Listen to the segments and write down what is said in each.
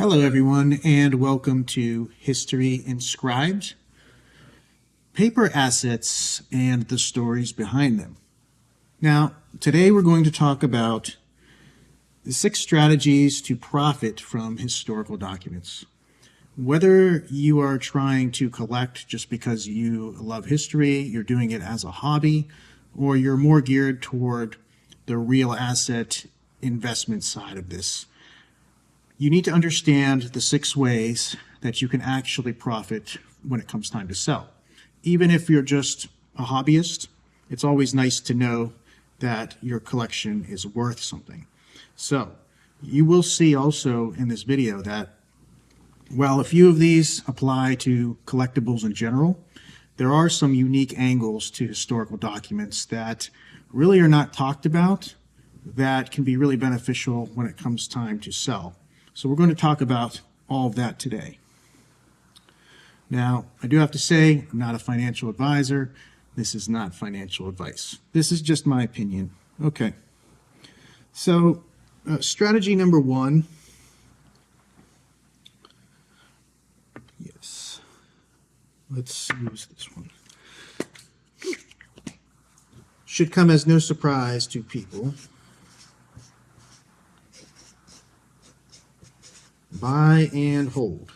Hello everyone and welcome to History Inscribed, Paper Assets and the Stories Behind Them. Now, today we're going to talk about the 6 strategies to profit from historical documents. Whether you are trying to collect just because you love history, you're doing it as a hobby, or you're more geared toward the real asset investment side of this, you need to understand the 6 ways that you can actually profit when it comes time to sell. Even if you're just a hobbyist, it's always nice to know that your collection is worth something. So you will see also in this video that while a few of these apply to collectibles in general, there are some unique angles to historical documents that really are not talked about that can be really beneficial when it comes time to sell. So we're going to talk about all of that today. Now, I do have to say, I'm not a financial advisor. This is not financial advice. This is just my opinion. Okay. So, strategy number 1. Yes. Let's use this one. Should come as no surprise to people. Buy and hold.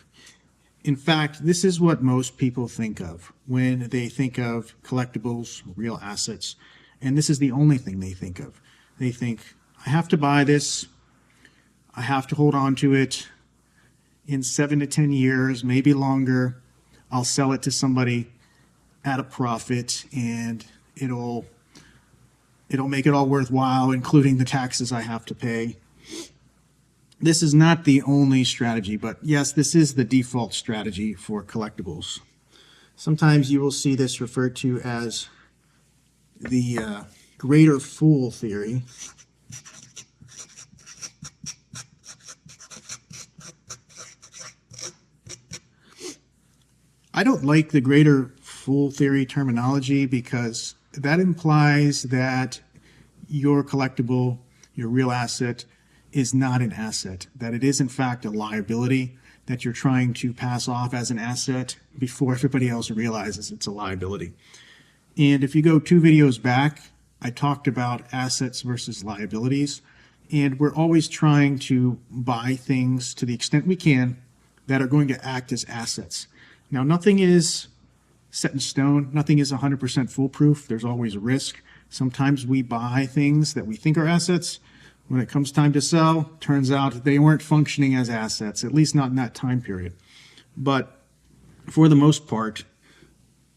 In fact, this is what most people think of when they think of collectibles, real assets, and this is the only thing they think of. They think, I have to buy this, I have to hold on to it. In 7 to 10 years, maybe longer, I'll sell it to somebody at a profit and it'll make it all worthwhile, including the taxes I have to pay. This is not the only strategy, but yes, this is the default strategy for collectibles. Sometimes you will see this referred to as the greater fool theory. I don't like the greater fool theory terminology because that implies that your collectible, your real asset, is not an asset, that it is in fact a liability that you're trying to pass off as an asset before everybody else realizes it's a liability. And if you go 2 videos back, I talked about assets versus liabilities, and we're always trying to buy things to the extent we can that are going to act as assets. Now, nothing is set in stone, nothing is 100% foolproof, there's always a risk. Sometimes we buy things that we think are assets. When it comes time to sell, turns out they weren't functioning as assets, at least not in that time period. But for the most part,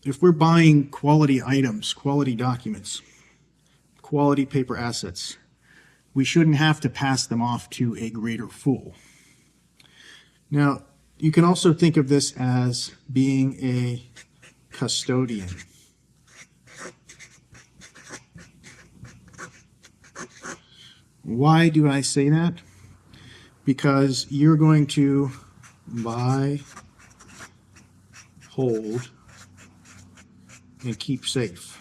if we're buying quality items, quality documents, quality paper assets, we shouldn't have to pass them off to a greater fool. Now, you can also think of this as being a custodian. Why do I say that? Because you're going to buy, hold, and keep safe.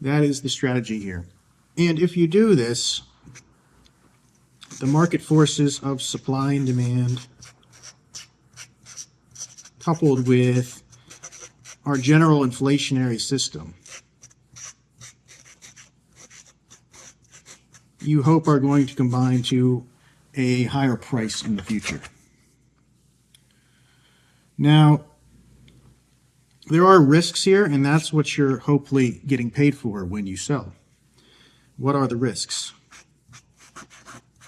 That is the strategy here. And if you do this, the market forces of supply and demand, coupled with our general inflationary system, you hope are going to combine to a higher price in the future. Now, there are risks here, and that's what you're hopefully getting paid for when you sell. What are the risks?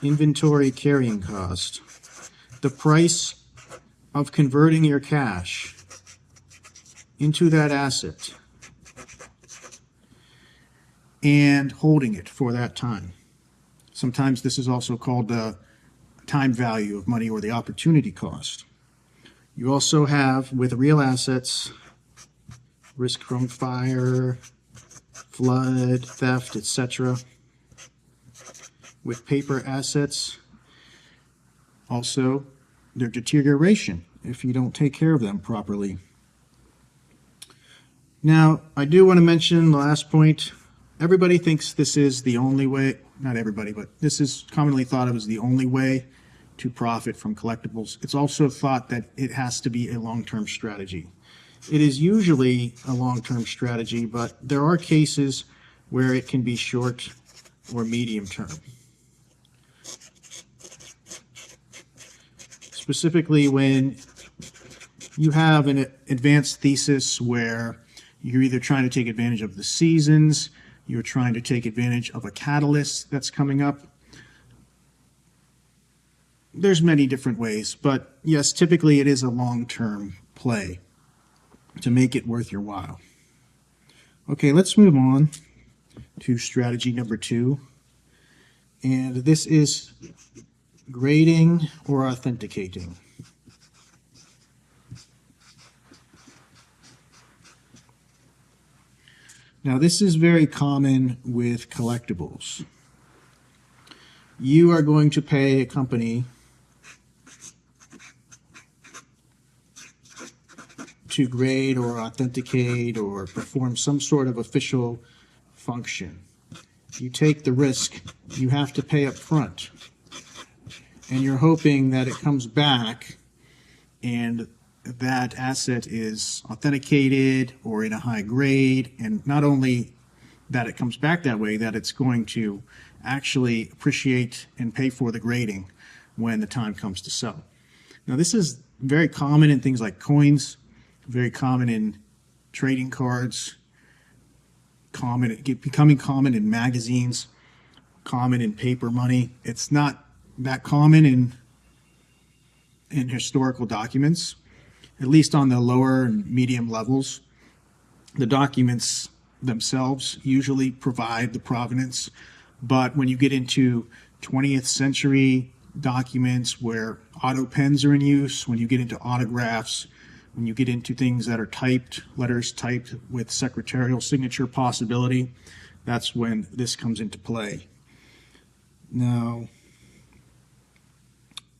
Inventory carrying cost, the price of converting your cash into that asset and holding it for that time. Sometimes this is also called the time value of money or the opportunity cost. You also have, with real assets, risk from fire, flood, theft, etc. With paper assets, also their deterioration if you don't take care of them properly. Now, I do want to mention the last point. Everybody thinks this is the only way, not everybody, but this is commonly thought of as the only way to profit from collectibles. It's also thought that it has to be a long-term strategy. It is usually a long-term strategy, but there are cases where it can be short or medium term. Specifically when you have an advanced thesis where you're either trying to take advantage of the seasons, you're trying to take advantage of a catalyst that's coming up. There's many different ways, but yes, typically it is a long-term play to make it worth your while. Okay, let's move on to strategy number 2. And this is grading or authenticating. Now, this is very common with collectibles. You are going to pay a company to grade or authenticate or perform some sort of official function. You take the risk, you have to pay up front, and you're hoping that it comes back and that asset is authenticated or in a high grade, and not only that it comes back that way, that it's going to actually appreciate and pay for the grading when the time comes to sell. Now, this is very common in things like coins, very common in trading cards, becoming common in magazines, common in paper money. It's not that common in historical documents, at least on the lower and medium levels. The documents themselves usually provide the provenance, but when you get into 20th century documents where auto pens are in use, when you get into autographs, when you get into things that are typed, letters typed with secretarial signature possibility, that's when this comes into play. Now,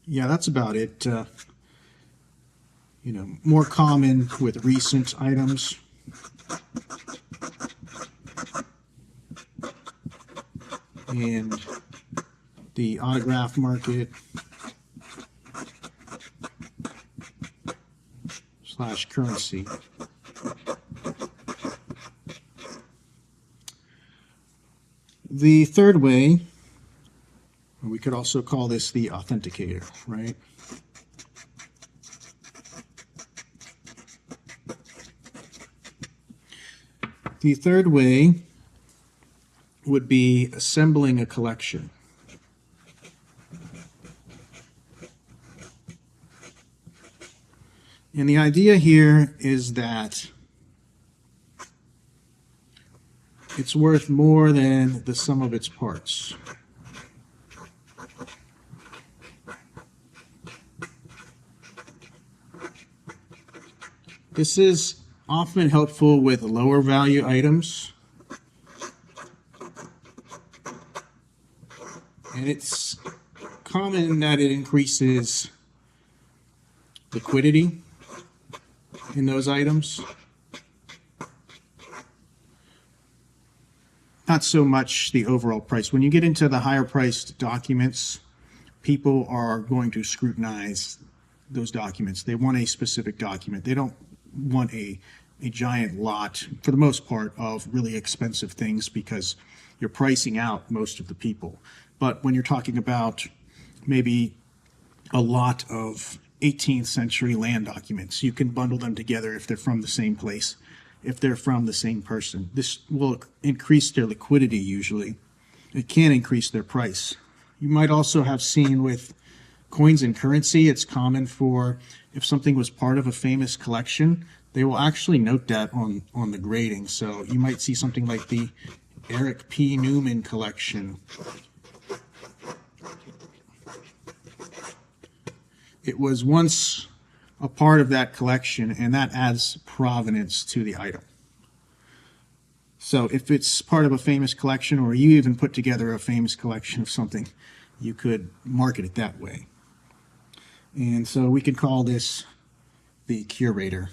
yeah, that's about it. More common with recent items. And the autograph market / currency. The third way, we could also call this the authenticator, right? The third way would be assembling a collection. And the idea here is that it's worth more than the sum of its parts. This is often helpful with lower value items, and it's common that it increases liquidity in those items. Not so much the overall price. When you get into the higher priced documents, people are going to scrutinize those documents. They want a specific document. They don't want a giant lot, for the most part, of really expensive things because you're pricing out most of the people. But when you're talking about maybe a lot of 18th century land documents, you can bundle them together if they're from the same place, if they're from the same person. This will increase their liquidity usually. It can increase their price. You might also have seen with coins and currency, it's common for, if something was part of a famous collection, they will actually note that on the grading. So you might see something like the Eric P. Newman collection. It was once a part of that collection, and that adds provenance to the item. So if it's part of a famous collection, or you even put together a famous collection of something, you could market it that way. And so we could call this the curator.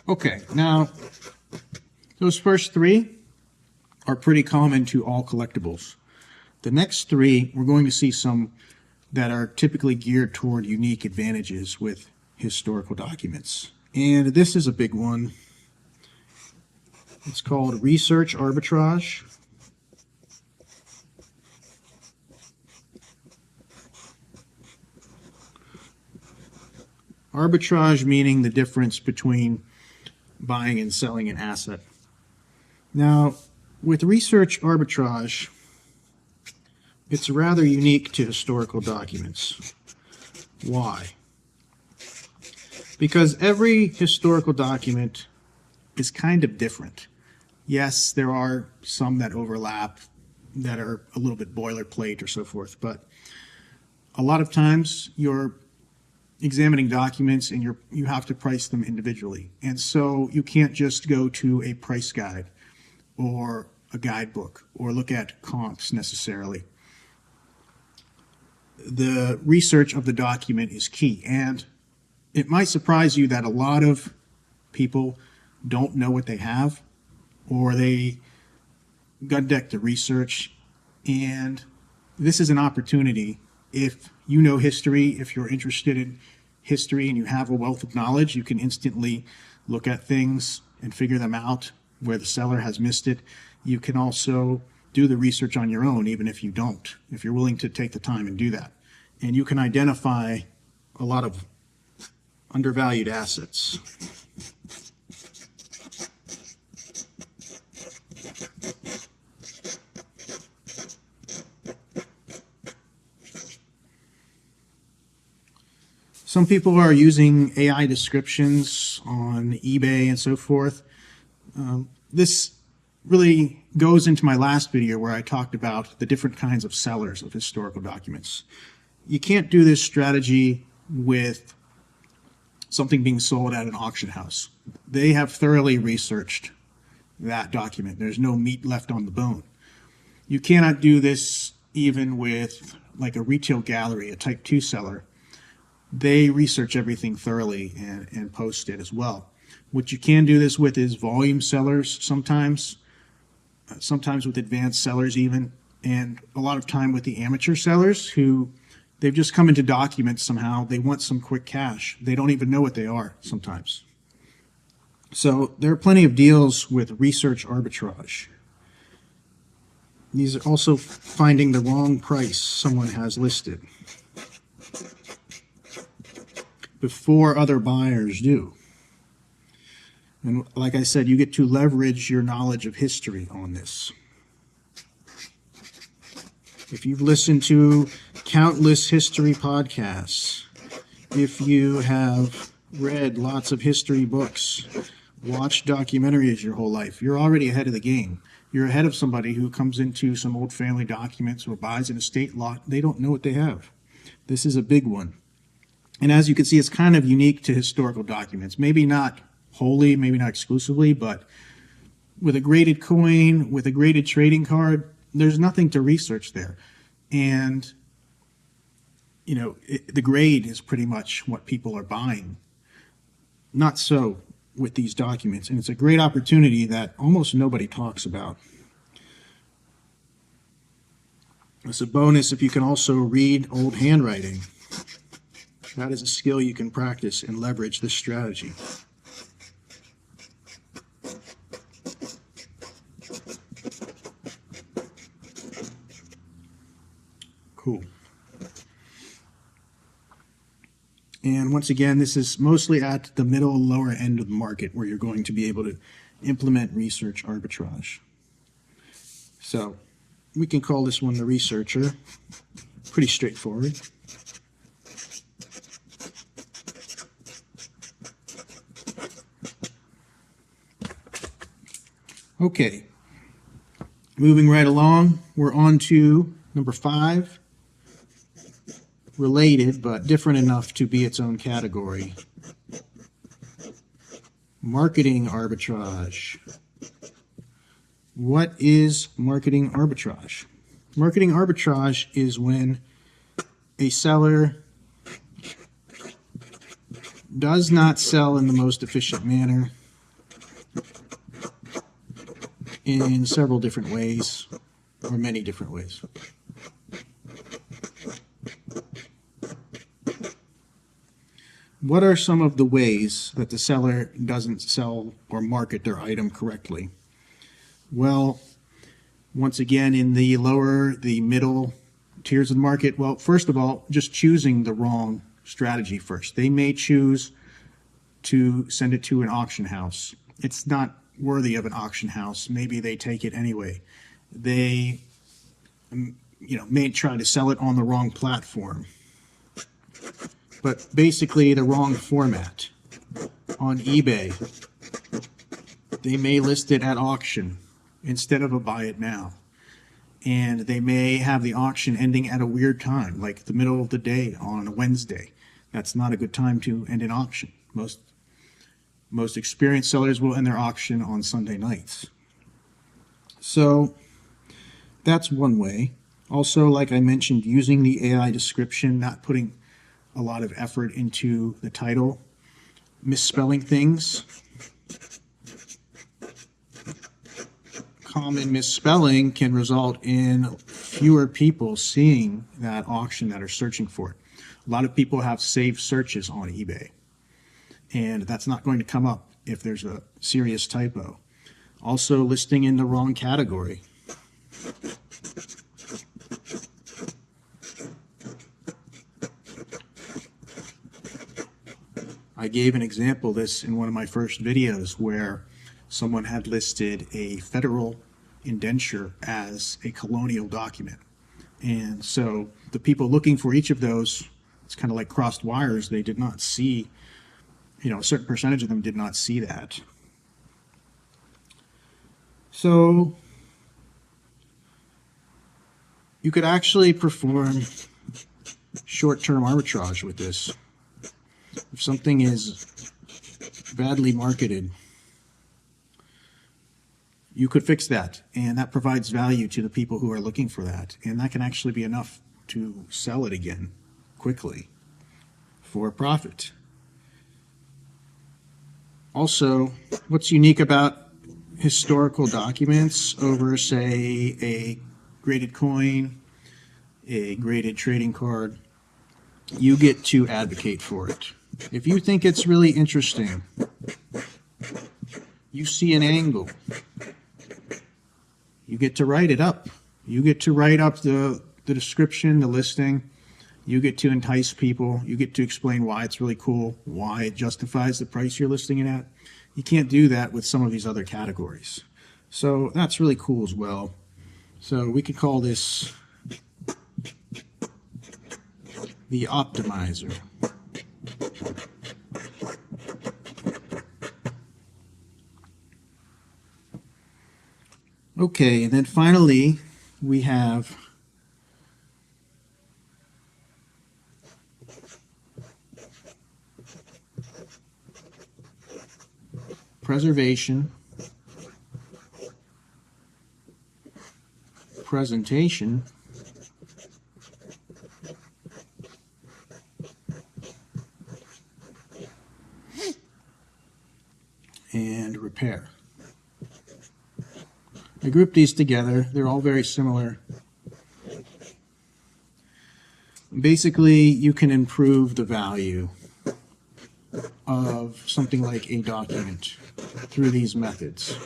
Okay, now those first three, are pretty common to all collectibles. The next three, we're going to see some that are typically geared toward unique advantages with historical documents. And this is a big one. It's called research arbitrage. Arbitrage meaning the difference between buying and selling an asset. Now, with research arbitrage, it's rather unique to historical documents. Why? Because every historical document is kind of different. Yes, there are some that overlap that are a little bit boilerplate or so forth, but a lot of times you're examining documents and you have to price them individually. And so you can't just go to a price guide or a guidebook or look at comps necessarily. The research of the document is key, and it might surprise you that a lot of people don't know what they have, or they gut deck the research. And this is an opportunity. If you know history, if you're interested in history and you have a wealth of knowledge, you can instantly look at things and figure them out where the seller has missed it. You can also do the research on your own, even if you don't, if you're willing to take the time and do that. And you can identify a lot of undervalued assets. Some people are using AI descriptions on eBay and so forth. This really goes into my last video where I talked about the different kinds of sellers of historical documents. You can't do this strategy with something being sold at an auction house. They have thoroughly researched that document. There's no meat left on the bone. You cannot do this even with like a retail gallery, a type 2 seller. They research everything thoroughly and post it as well. What you can do this with is volume sellers sometimes with advanced sellers even, and a lot of time with the amateur sellers who they've just come into documents somehow. They want some quick cash. They don't even know what they are sometimes. So there are plenty of deals with research arbitrage. These are also finding the wrong price someone has listed before other buyers do. And like I said, you get to leverage your knowledge of history on this. If you've listened to countless history podcasts, if you have read lots of history books, watched documentaries your whole life, you're already ahead of the game. You're ahead of somebody who comes into some old family documents or buys an estate lot. They don't know what they have. This is a big one. And as you can see, it's kind of unique to historical documents. Maybe not wholly, maybe not exclusively, but with a graded coin, with a graded trading card, there's nothing to research there. And, you know, the grade is pretty much what people are buying. Not so with these documents. And it's a great opportunity that almost nobody talks about. It's a bonus if you can also read old handwriting. That is a skill you can practice and leverage this strategy. Cool. And once again, this is mostly at the middle lower end of the market where you're going to be able to implement research arbitrage. So we can call this one the researcher. Pretty straightforward. Okay, moving right along, we're on to number 5, related but different enough to be its own category. Marketing arbitrage. What is marketing arbitrage? Marketing arbitrage is when a seller does not sell in the most efficient manner in several different ways, or many different ways. What are some of the ways that the seller doesn't sell or market their item correctly? Well, once again, in the lower, the middle tiers of the market, well, first of all, just choosing the wrong strategy first. They may choose to send it to an auction house. It's not worthy of an auction house. Maybe they take it anyway. They, may try to sell it on the wrong platform, but basically the wrong format. On eBay, they may list it at auction instead of a buy it now. And they may have the auction ending at a weird time, like the middle of the day on a Wednesday. That's not a good time to end an auction. Most experienced sellers will end their auction on Sunday nights. So that's one way. Also, like I mentioned, using the AI description, not putting a lot of effort into the title, misspelling things. Common misspelling can result in fewer people seeing that auction that are searching for it. A lot of people have saved searches on eBay, and that's not going to come up if there's a serious typo. Also, listing in the wrong category. I gave an example of this in one of my first videos where someone had listed a federal indenture as a colonial document. And so the people looking for each of those, it's kind of like crossed wires. They did not see, a certain percentage of them did not see that. So you could actually perform short-term arbitrage with this. If something is badly marketed, you could fix that, and that provides value to the people who are looking for that, and that can actually be enough to sell it again quickly for a profit. Also, what's unique about historical documents over, say, a graded coin, a graded trading card, you get to advocate for it. If you think it's really interesting, you see an angle, you get to write it up. You get to write up the description, the listing. You get to entice people. You get to explain why it's really cool, why it justifies the price you're listing it at. You can't do that with some of these other categories. So that's really cool as well. So we could call this the optimizer. Okay, and then finally, we have preservation, presentation, and repair. I grouped these together. They're all very similar. Basically, you can improve the value of something like a document through these methods.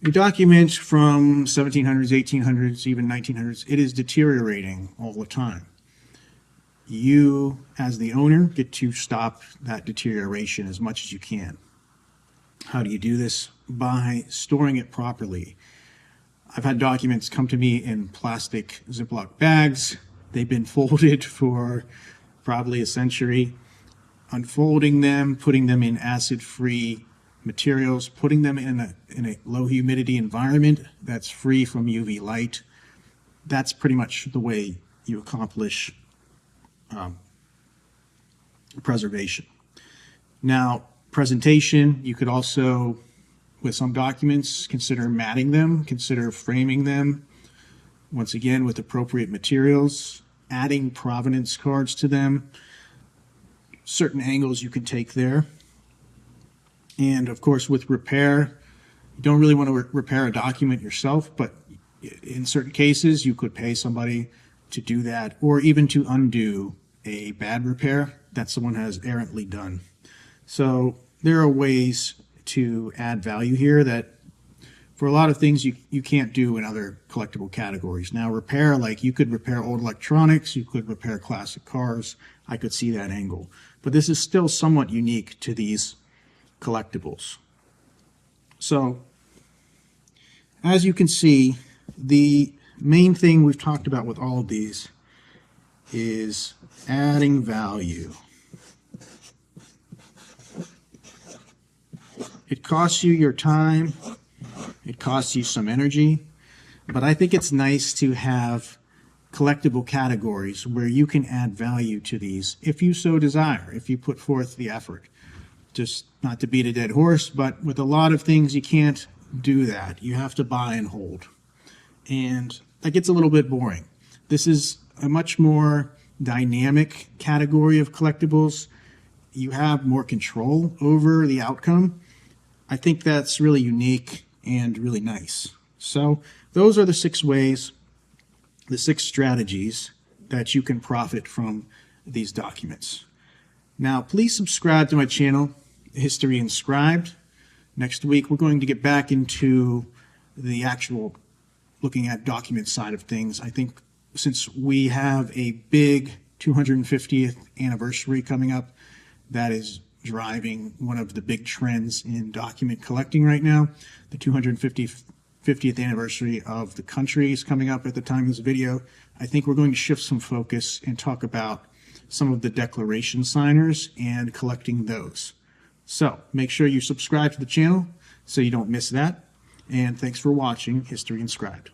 A document from 1700s, 1800s, even 1900s, it is deteriorating all the time. You, as the owner, get to stop that deterioration as much as you can. How do you do this? By storing it properly. I've had documents come to me in plastic Ziploc bags. They've been folded for probably a century. Unfolding them, putting them in acid-free materials, putting them in a low humidity environment that's free from UV light. That's pretty much the way you accomplish preservation. Now, presentation, you could also, with some documents, consider matting them, consider framing them, once again with appropriate materials, adding provenance cards to them. certain angles you can take there. And of course, with repair, you don't really want to repair a document yourself, but in certain cases, you could pay somebody to do that, or even to undo a bad repair that someone has errantly done. So there are ways to add value here that for a lot of things you can't do in other collectible categories. Now repair, like you could repair old electronics, you could repair classic cars. I could see that angle. But this is still somewhat unique to these collectibles. So as you can see, the main thing we've talked about with all of these is adding value. It costs you your time, it costs you some energy, but I think it's nice to have collectible categories where you can add value to these if you so desire, if you put forth the effort. Just not to beat a dead horse, but with a lot of things you can't do that. You have to buy and hold. And that gets a little bit boring. This is a much more dynamic category of collectibles. You have more control over the outcome. I think that's really unique and really nice. So those are the 6 ways, the 6 strategies that you can profit from these documents. Now, please subscribe to my channel, History Inscribed. Next week, we're going to get back into the actual looking at document side of things. I think since we have a big 250th anniversary coming up, that is driving one of the big trends in document collecting right now. The 250th anniversary of the country is coming up at the time of this video. I think we're going to shift some focus and talk about some of the declaration signers and collecting those. So make sure you subscribe to the channel so you don't miss that. And thanks for watching History Inscribed.